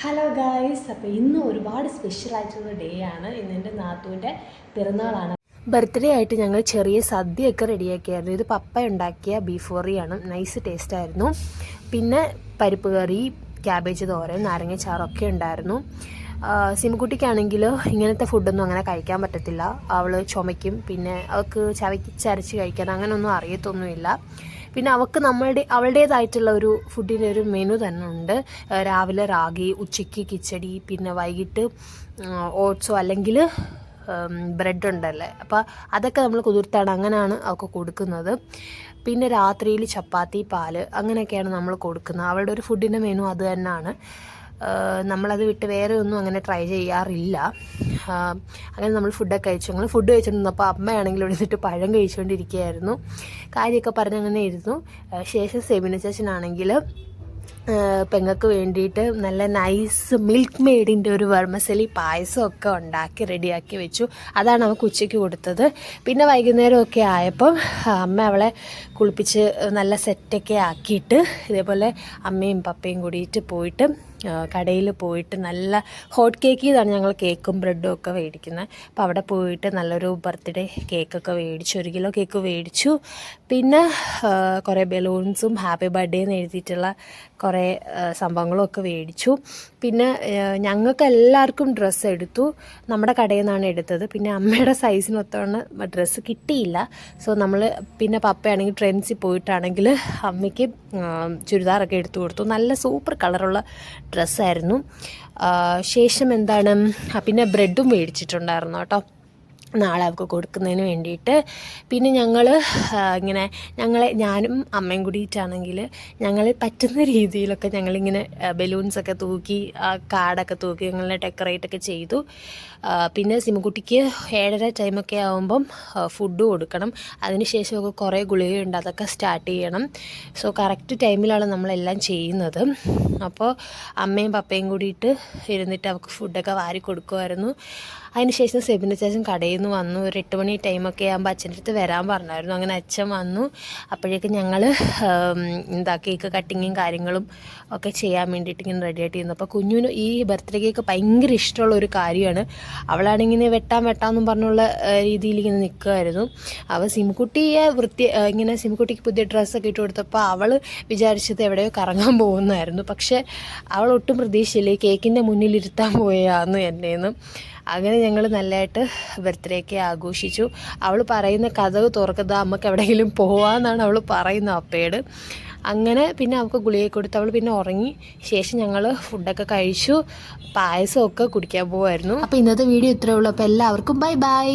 Hello guys, അപ്പോൾ ഇന്ന് ഒരുപാട് സ്പെഷ്യലായിട്ടുള്ള ഡേ ആണ്. ഇന്ന് എൻ്റെ നാത്തൂൻ്റെ പിറന്നാളാണ്. ബർത്ത്ഡേ ആയിട്ട് ഞങ്ങൾ ചെറിയ സദ്യയൊക്കെ റെഡിയാക്കിയായിരുന്നു. ഇത് പപ്പ ഉണ്ടാക്കിയ ബീഫ് കറിയാണ്. നൈസ് ടേസ്റ്റ് ആയിരുന്നു. പിന്നെ പരിപ്പ് കറി, ക്യാബേജ് തോരൻ, നാരങ്ങച്ചാറൊക്കെ ഉണ്ടായിരുന്നു. സിംകുട്ടിക്കാണെങ്കിൽ ഇങ്ങനത്തെ ഫുഡൊന്നും അങ്ങനെ കഴിക്കാൻ പറ്റത്തില്ല. അവൾ ചുമയ്ക്കും. പിന്നെ അവൾക്ക് ചവയ്ച്ചരച്ച് കഴിക്കാൻ അങ്ങനെയൊന്നും അറിയത്തൊന്നുമില്ല. പിന്നെ അവൾക്ക് അവളുടേതായിട്ടുള്ള ഒരു ഫുഡിൻ്റെ ഒരു മെനു തന്നെ ഉണ്ട്. രാവിലെ റാഗി, ഉച്ചയ്ക്ക് കിച്ചടി, പിന്നെ വൈകിട്ട് ഓട്സോ അല്ലെങ്കിൽ ബ്രെഡ് ഉണ്ടല്ലേ, അപ്പോൾ അതൊക്കെ നമ്മൾ കുതിർത്താണ് അങ്ങനെയാണ് അവൾക്ക് കൊടുക്കുന്നത്. പിന്നെ രാത്രിയിൽ ചപ്പാത്തി, പാല് അങ്ങനെയൊക്കെയാണ് നമ്മൾ കൊടുക്കുന്നത്. അവളുടെ ഒരു ഫുഡിൻ്റെ മെനു അത് തന്നെയാണ്. നമ്മളത് വിട്ട് വേറെ ഒന്നും അങ്ങനെ ട്രൈ ചെയ്യാറില്ല. അങ്ങനെ നമ്മൾ ഫുഡൊക്കെ കഴിച്ചു. ഞങ്ങൾ ഫുഡ് കഴിച്ചുകൊണ്ടിരുന്നപ്പോൾ അമ്മയാണെങ്കിൽ എഴുന്നിട്ട് പഴം കഴിച്ചുകൊണ്ടിരിക്കുകയായിരുന്നു. കാര്യമൊക്കെ പറഞ്ഞങ്ങനെ ഇരുന്നു. ശേഷം സെബിന ചേച്ചനാണെങ്കിൽ പെങ്ങൾക്ക് വേണ്ടിയിട്ട് നല്ല നൈസ് മിൽക്ക് മെയ്ഡിൻ്റെ ഒരു വെർമസലി പായസമൊക്കെ ഉണ്ടാക്കി റെഡിയാക്കി വെച്ചു. അതാണ് അവൾക്ക് ഉച്ചയ്ക്ക് കൊടുത്തത്. പിന്നെ വൈകുന്നേരമൊക്കെ ആയപ്പം അമ്മ അവളെ കുളിപ്പിച്ച് നല്ല സെറ്റൊക്കെ ആക്കിയിട്ട് ഇതേപോലെ അമ്മയും പപ്പയും കൂടിയിട്ട് പോയിട്ട് കടയിൽ പോയിട്ട് നല്ല ഹോട്ട് കേക്ക് ഇതാണ് ഞങ്ങൾ കേക്കും ബ്രെഡും ഒക്കെ മേടിക്കുന്നത്. അപ്പോൾ അവിടെ പോയിട്ട് നല്ലൊരു ബർത്ത്ഡേ കേക്കൊക്കെ മേടിച്ചു. 1 കിലോ കേക്ക് മേടിച്ചു. പിന്നെ കുറേ ബലൂൺസും ഹാപ്പി ബർത്ത്ഡേ എന്ന് എഴുതിയിട്ടുള്ള കുറേ സംഭവങ്ങളും ഒക്കെ മേടിച്ചു. പിന്നെ ഞങ്ങൾക്ക് എല്ലാവർക്കും ഡ്രസ്സ് എടുത്തു. നമ്മുടെ കടയിൽ നിന്നാണ് എടുത്തത്. പിന്നെ അമ്മയുടെ സൈസിനൊത്തവണ്ണം ഡ്രസ്സ് കിട്ടിയില്ല. സോ നമ്മൾ പിന്നെ പപ്പയാണെങ്കിൽ ട്രെൻഡ്സിൽ പോയിട്ടാണെങ്കിൽ അമ്മയ്ക്ക് ചുരിദാറൊക്കെ എടുത്തു കൊടുത്തു. നല്ല സൂപ്പർ കളറുള്ള ഡ്രസ്സായിരുന്നു. ശേഷം എന്താണ്, പിന്നെ ബ്രെഡും മേടിച്ചിട്ടുണ്ടായിരുന്നു കേട്ടോ, നാളെ അവൾക്ക് കൊടുക്കുന്നതിന് വേണ്ടിയിട്ട്. പിന്നെ ഞാനും അമ്മയും കൂടിയിട്ടാണെങ്കിൽ ഞങ്ങൾ പറ്റുന്ന രീതിയിലൊക്കെ ഞങ്ങളിങ്ങനെ ബലൂൺസൊക്കെ തൂക്കി കാർഡൊക്കെ തൂക്കി ഞങ്ങളെ ഡെക്കറേറ്റൊക്കെ ചെയ്തു. പിന്നെ സിമുകുട്ടിക്ക് 7:30 ടൈമൊക്കെ ആകുമ്പം ഫുഡ് കൊടുക്കണം. അതിനുശേഷം ഒക്കെ കുറേ ഗുളികയുണ്ട്, അതൊക്കെ സ്റ്റാർട്ട് ചെയ്യണം. സോ കറക്റ്റ് ടൈമിലാണ് നമ്മളെല്ലാം ചെയ്യുന്നത്. അപ്പോൾ അമ്മയും പപ്പയും കൂടിയിട്ട് ഇരുന്നിട്ട് അവൾക്ക് ഫുഡൊക്കെ വാരി കൊടുക്കുമായിരുന്നു. അതിനുശേഷം സെബിന ചേച്ചൻ കടയിൽ നിന്ന് വന്നു. ഒരു 8 മണി ടൈമൊക്കെ ആകുമ്പോൾ അച്ഛൻ്റെ അടുത്ത് വരാൻ പറഞ്ഞായിരുന്നു. അങ്ങനെ അച്ഛൻ വന്നു. അപ്പോഴേക്കും ഞങ്ങൾ കേക്ക് കട്ടിങ്ങും കാര്യങ്ങളും ഒക്കെ ചെയ്യാൻ വേണ്ടിയിട്ട് ഇങ്ങനെ റെഡിയായിട്ട് ചെയ്യുന്നു. അപ്പോൾ കുഞ്ഞിന് ഈ ബർത്ത്ഡേ കേക്ക് ഭയങ്കര ഇഷ്ടമുള്ള ഒരു കാര്യമാണ്. അവളാണിങ്ങനെ വെട്ടാമെന്നും പറഞ്ഞുള്ള രീതിയിൽ ഇങ്ങനെ നിൽക്കുമായിരുന്നു. അവൾ സിംകുട്ടിക്ക് പുതിയ ഡ്രസ്സൊക്കെ ഇട്ട് കൊടുത്തപ്പോൾ അവൾ വിചാരിച്ചത് എവിടെയോ കറങ്ങാൻ പോകുന്നതായിരുന്നു. പക്ഷേ അവൾ ഒട്ടും പ്രതീക്ഷയില്ല, ഈ കേക്കിൻ്റെ മുന്നിലിരുത്താൻ പോയാന്ന് എന്നെയെന്ന്. അങ്ങനെ ഞങ്ങൾ നല്ലതായിട്ട് ബർത്ത്ഡേയൊക്കെ ആഘോഷിച്ചു. അവൾ പറയുന്ന കഥവ് തുറക്കുന്നത് നമുക്ക് എവിടെയെങ്കിലും പോകാമെന്നാണ് അവൾ പറയുന്നത് അപ്പയോട്. അങ്ങനെ പിന്നെ അവൾക്ക് ഗുളിക കൊടുത്ത് അവൾ പിന്നെ ഉറങ്ങി. ശേഷം ഞങ്ങൾ ഫുഡൊക്കെ കഴിച്ചു, പായസമൊക്കെ കുടിക്കാൻ പോകുമായിരുന്നു. അപ്പോൾ ഇന്നത്തെ വീഡിയോ ഇത്രയേ ഉള്ളൂ. അപ്പോൾ എല്ലാവർക്കും ബൈ ബൈ.